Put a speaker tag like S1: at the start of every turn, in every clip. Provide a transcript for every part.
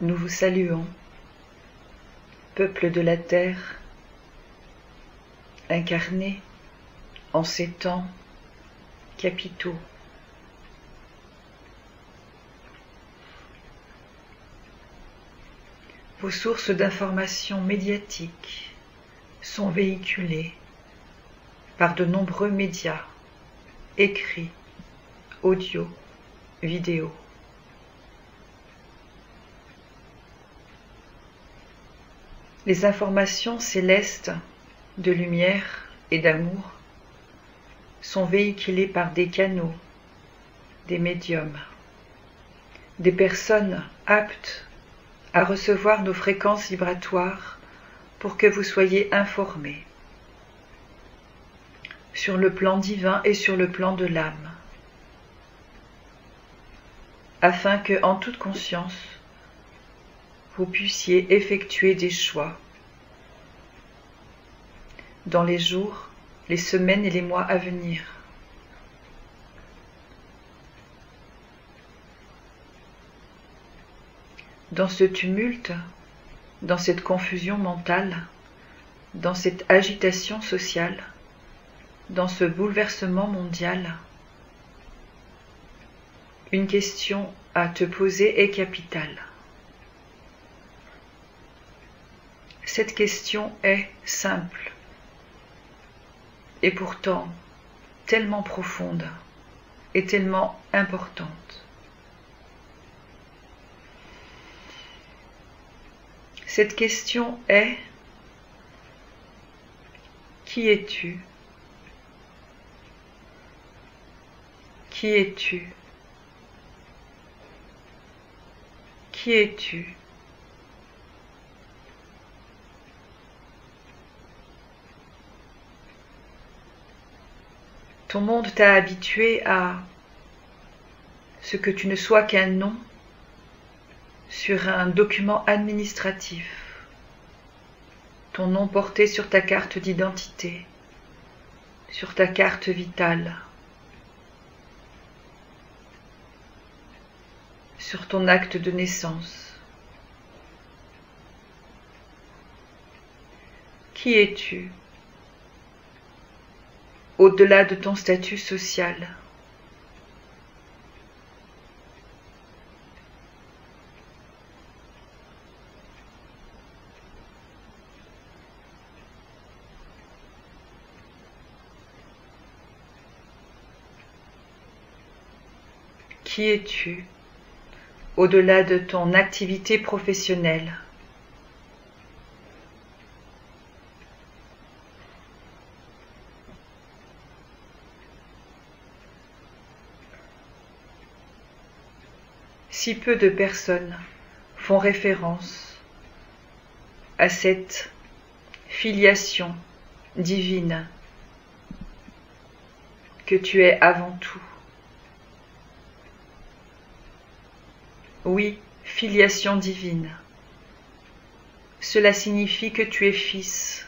S1: Nous vous saluons, peuple de la terre, incarné en ces temps capitaux. Vos sources d'information médiatiques sont véhiculées par de nombreux médias, écrits, audio, vidéo. Les informations célestes de lumière et d'amour sont véhiculées par des canaux, des médiums, des personnes aptes à recevoir nos fréquences vibratoires pour que vous soyez informés sur le plan divin et sur le plan de l'âme, afin que, en toute conscience, vous puissiez effectuer des choix dans les jours, les semaines et les mois à venir. Dans ce tumulte, dans cette confusion mentale, dans cette agitation sociale, dans ce bouleversement mondial, une question à te poser est capitale. Cette question est simple et pourtant tellement profonde et tellement importante. Cette question est: qui es-tu? Qui es-tu? Qui es-tu? Ton monde t'a habitué à ce que tu ne sois qu'un nom sur un document administratif, ton nom porté sur ta carte d'identité, sur ta carte vitale, sur ton acte de naissance. Qui es-tu au-delà de ton statut social? Qui es-tu au-delà de ton activité professionnelle? Si peu de personnes font référence à cette filiation divine que tu es avant tout. Oui, filiation divine. Cela signifie que tu es fils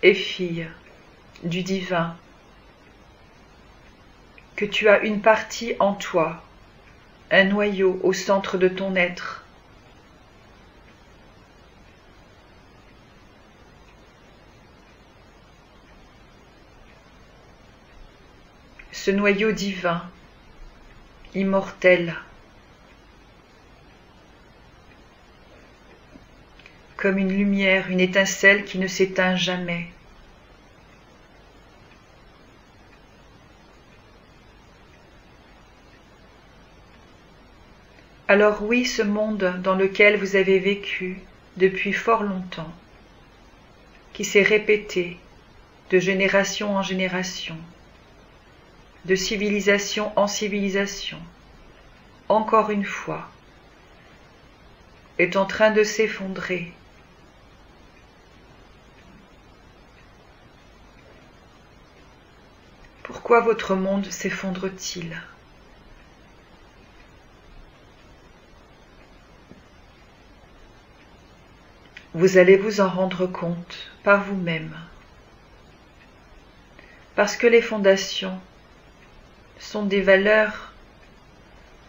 S1: et fille du divin, que tu as une partie en toi, un noyau au centre de ton être. Ce noyau divin, immortel, comme une lumière, une étincelle qui ne s'éteint jamais. Alors oui, ce monde dans lequel vous avez vécu depuis fort longtemps, qui s'est répété de génération en génération, de civilisation en civilisation, encore une fois, est en train de s'effondrer. Pourquoi votre monde s'effondre-t-il ? Vous allez vous en rendre compte par vous-même. Parce que les fondations sont des valeurs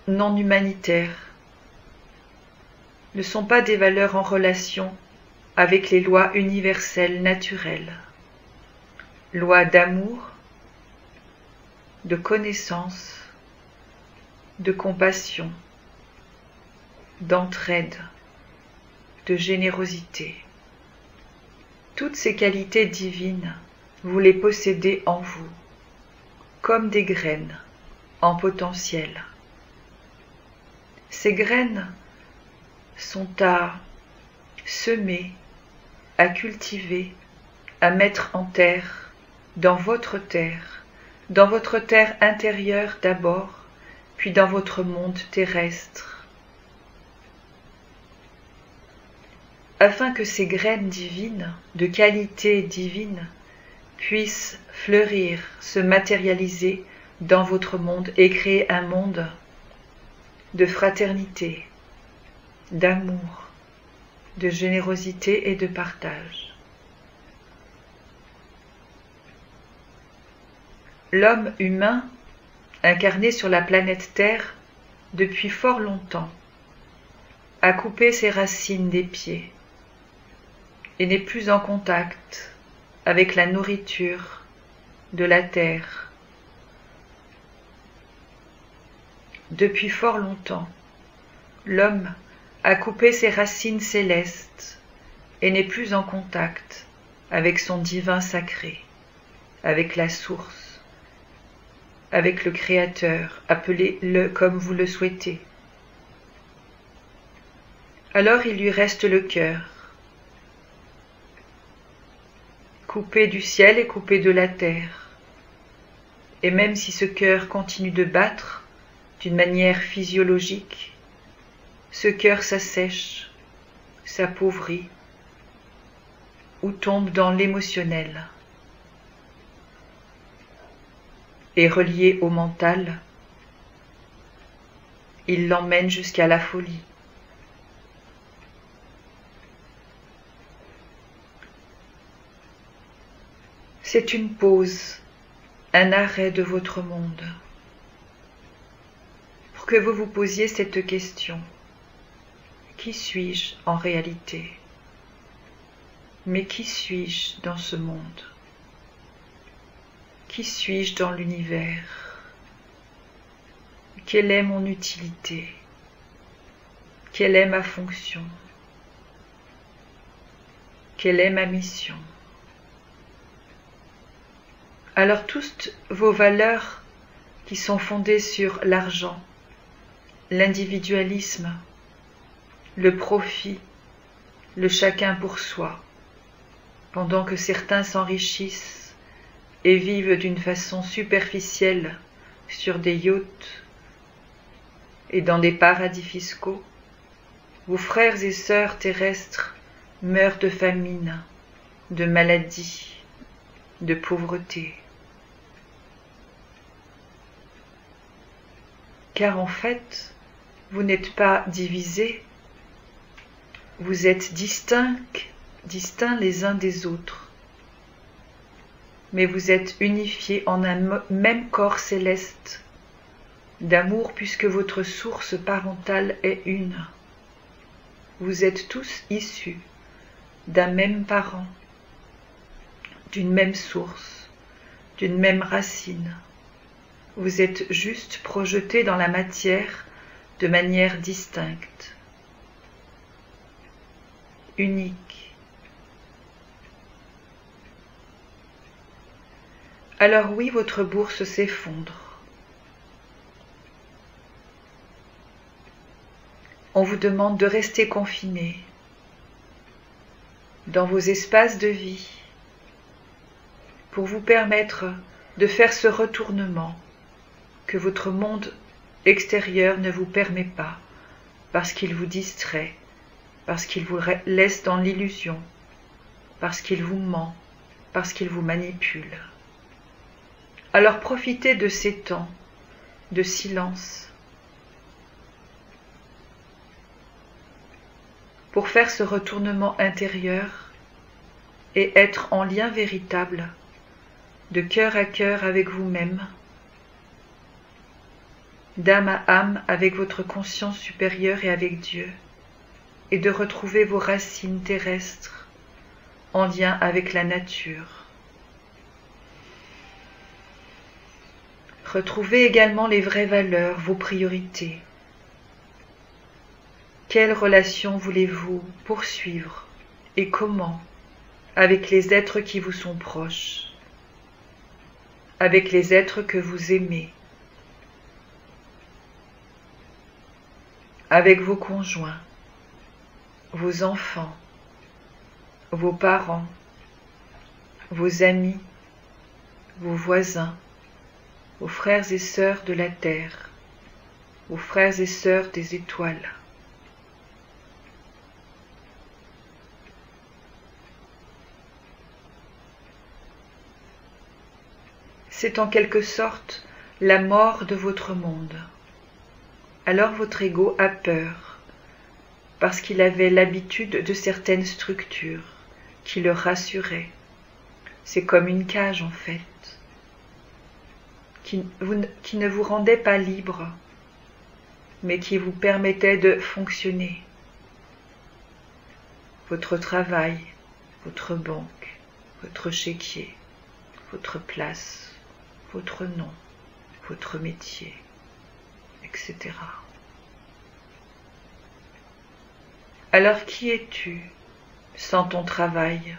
S1: non humanitaires, ne sont pas des valeurs en relation avec les lois universelles naturelles, lois d'amour, de connaissance, de compassion, d'entraide, de générosité. Toutes ces qualités divines, vous les possédez en vous, comme des graines en potentiel. Ces graines sont à semer, à cultiver, à mettre en terre, dans votre terre intérieure d'abord, puis dans votre monde terrestre, afin que ces graines divines, de qualité divine, puissent fleurir, se matérialiser dans votre monde et créer un monde de fraternité, d'amour, de générosité et de partage. L'homme humain, incarné sur la planète Terre depuis fort longtemps, a coupé ses racines des pieds et n'est plus en contact avec la nourriture de la terre. Depuis fort longtemps, l'homme a coupé ses racines célestes et n'est plus en contact avec son divin sacré, avec la source, avec le Créateur, appelez-le comme vous le souhaitez. Alors il lui reste le cœur, coupé du ciel et coupé de la terre. Et même si ce cœur continue de battre d'une manière physiologique, ce cœur s'assèche, s'appauvrit ou tombe dans l'émotionnel. Et relié au mental, il l'emmène jusqu'à la folie. C'est une pause, un arrêt de votre monde, pour que vous vous posiez cette question. Qui suis-je en réalité? Mais qui suis-je dans ce monde? Qui suis-je dans l'univers? Quelle est mon utilité? Quelle est ma fonction? Quelle est ma mission? Alors toutes vos valeurs qui sont fondées sur l'argent, l'individualisme, le profit, le chacun pour soi, pendant que certains s'enrichissent et vivent d'une façon superficielle sur des yachts et dans des paradis fiscaux, vos frères et sœurs terrestres meurent de famine, de maladie, de pauvreté. Car en fait, vous n'êtes pas divisés, vous êtes distincts les uns des autres, mais vous êtes unifiés en un même corps céleste d'amour puisque votre source parentale est une. Vous êtes tous issus d'un même parent, d'une même source, d'une même racine. Vous êtes juste projetés dans la matière de manière distincte, unique. Alors oui, votre bourse s'effondre. On vous demande de rester confiné dans vos espaces de vie pour vous permettre de faire ce retournement que votre monde extérieur ne vous permet pas, parce qu'il vous distrait, parce qu'il vous laisse dans l'illusion, parce qu'il vous ment, parce qu'il vous manipule. Alors profitez de ces temps de silence pour faire ce retournement intérieur et être en lien véritable, de cœur à cœur avec vous-même, d'âme à âme avec votre conscience supérieure et avec Dieu, et de retrouver vos racines terrestres en lien avec la nature. Retrouvez également les vraies valeurs, vos priorités. Quelle relation voulez-vous poursuivre et comment avec les êtres qui vous sont proches, avec les êtres que vous aimez, avec vos conjoints, vos enfants, vos parents, vos amis, vos voisins, vos frères et sœurs de la terre, vos frères et sœurs des étoiles. C'est en quelque sorte la mort de votre monde. Alors votre ego a peur, parce qu'il avait l'habitude de certaines structures qui le rassuraient. C'est comme une cage en fait, qui ne vous rendait pas libre, mais qui vous permettait de fonctionner. Votre travail, votre banque, votre chéquier, votre place, votre nom, votre métier, etc. Alors qui es-tu sans ton travail ?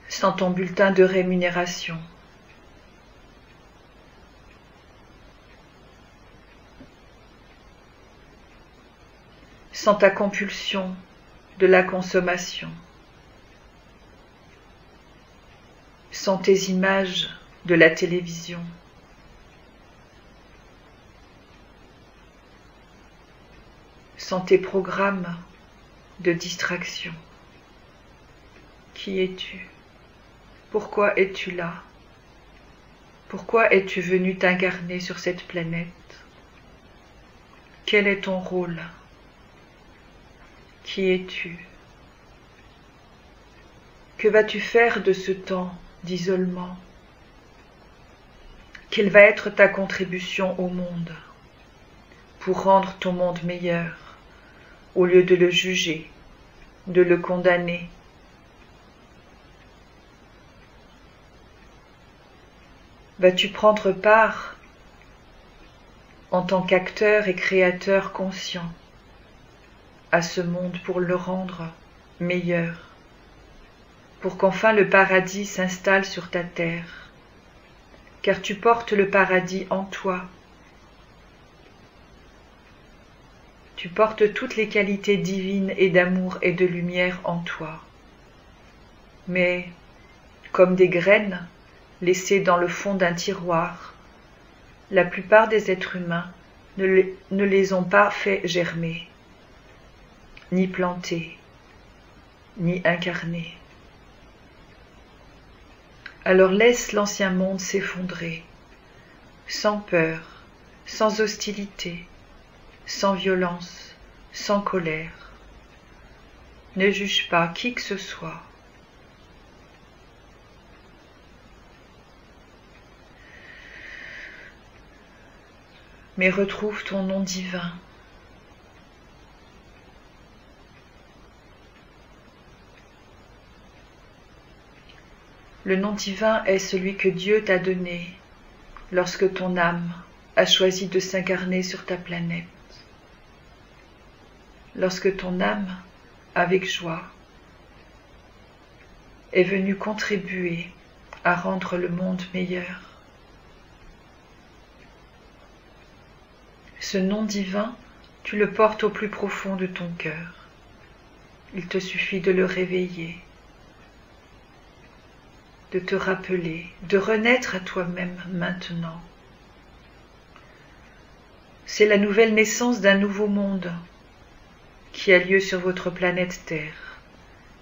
S1: Sans ton bulletin de rémunération ? Sans ta compulsion de la consommation, sans tes images de la télévision, sans tes programmes de distraction. Qui es-tu ? Pourquoi es-tu là ? Pourquoi es-tu venu t'incarner sur cette planète ? Quel est ton rôle ? Qui es-tu ? Que vas-tu faire de ce temps d'isolement ? Quelle va être ta contribution au monde pour rendre ton monde meilleur, au lieu de le juger, de le condamner ? Vas-tu prendre part en tant qu'acteur et créateur conscient à ce monde pour le rendre meilleur, pour qu'enfin le paradis s'installe sur ta terre, car tu portes le paradis en toi. Tu portes toutes les qualités divines et d'amour et de lumière en toi. Mais, comme des graines laissées dans le fond d'un tiroir, la plupart des êtres humains ne les ont pas fait germer, ni planter, ni incarner. Alors laisse l'ancien monde s'effondrer, sans peur, sans hostilité, sans violence, sans colère. Ne juge pas qui que ce soit. Mais retrouve ton nom divin. Le nom divin est celui que Dieu t'a donné lorsque ton âme a choisi de s'incarner sur ta planète. Lorsque ton âme, avec joie, est venue contribuer à rendre le monde meilleur. Ce nom divin, tu le portes au plus profond de ton cœur. Il te suffit de le réveiller, de te rappeler, de renaître à toi-même maintenant. C'est la nouvelle naissance d'un nouveau monde qui a lieu sur votre planète Terre.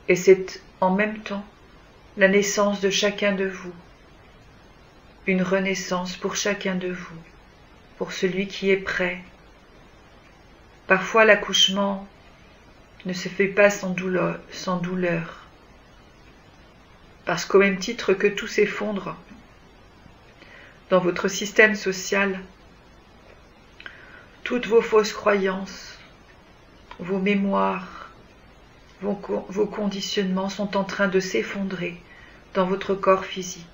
S1: Et c'est en même temps la naissance de chacun de vous, une renaissance pour chacun de vous, pour celui qui est prêt. Parfois l'accouchement ne se fait pas sans douleur, parce qu'au même titre que tout s'effondre, dans votre système social, toutes vos fausses croyances, vos mémoires, vos conditionnements sont en train de s'effondrer dans votre corps physique.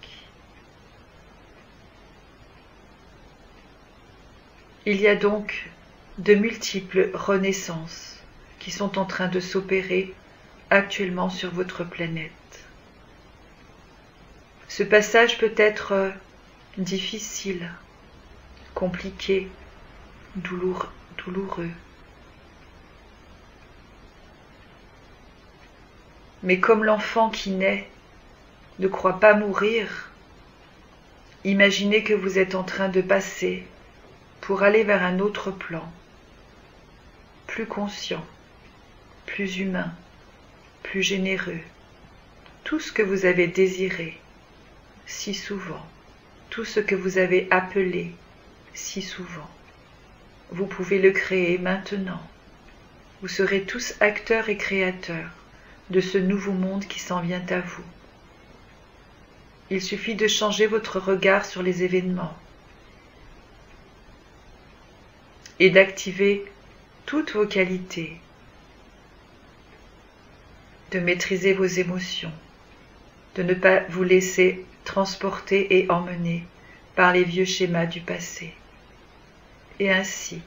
S1: Il y a donc de multiples renaissances qui sont en train de s'opérer actuellement sur votre planète. Ce passage peut être difficile, compliqué, douloureux. Mais comme l'enfant qui naît ne croit pas mourir, imaginez que vous êtes en train de passer pour aller vers un autre plan, plus conscient, plus humain, plus généreux. Tout ce que vous avez désiré si souvent, tout ce que vous avez appelé si souvent, vous pouvez le créer maintenant. Vous serez tous acteurs et créateurs de ce nouveau monde qui s'en vient à vous. Il suffit de changer votre regard sur les événements et d'activer toutes vos qualités, de maîtriser vos émotions, de ne pas vous laisser transporter et emmener par les vieux schémas du passé. Et ainsi,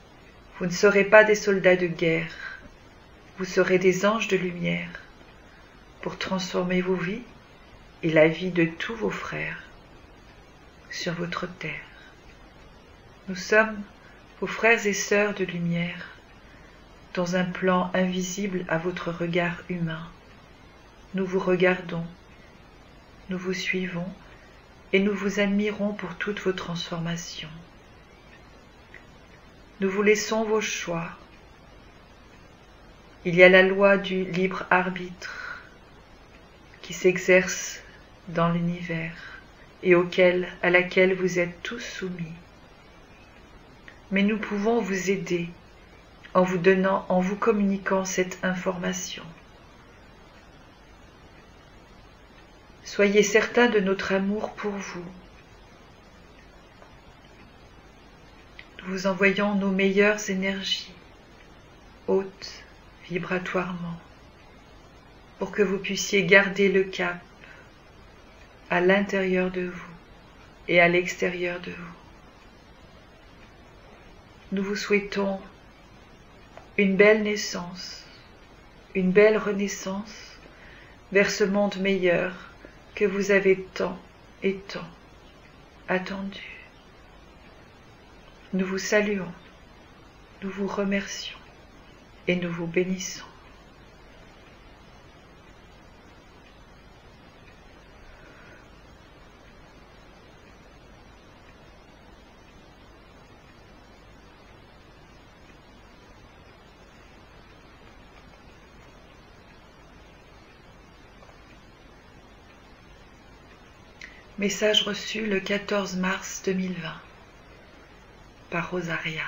S1: vous ne serez pas des soldats de guerre, vous serez des anges de lumière pour transformer vos vies et la vie de tous vos frères sur votre terre. Nous sommes vos frères et sœurs de lumière dans un plan invisible à votre regard humain. Nous vous regardons, nous vous suivons et nous vous admirons pour toutes vos transformations. Nous vous laissons vos choix. Il y a la loi du libre arbitre qui s'exerce dans l'univers et à laquelle vous êtes tous soumis. Mais nous pouvons vous aider en vous communiquant cette information. Soyez certains de notre amour pour vous. Nous vous envoyons nos meilleures énergies, hautes vibratoirement, pour que vous puissiez garder le cap à l'intérieur de vous et à l'extérieur de vous. Nous vous souhaitons une belle naissance, une belle renaissance vers ce monde meilleur que vous avez tant et tant attendu. Nous vous saluons, nous vous remercions et nous vous bénissons. Message reçu le 14 mars 2020 par Rosaria.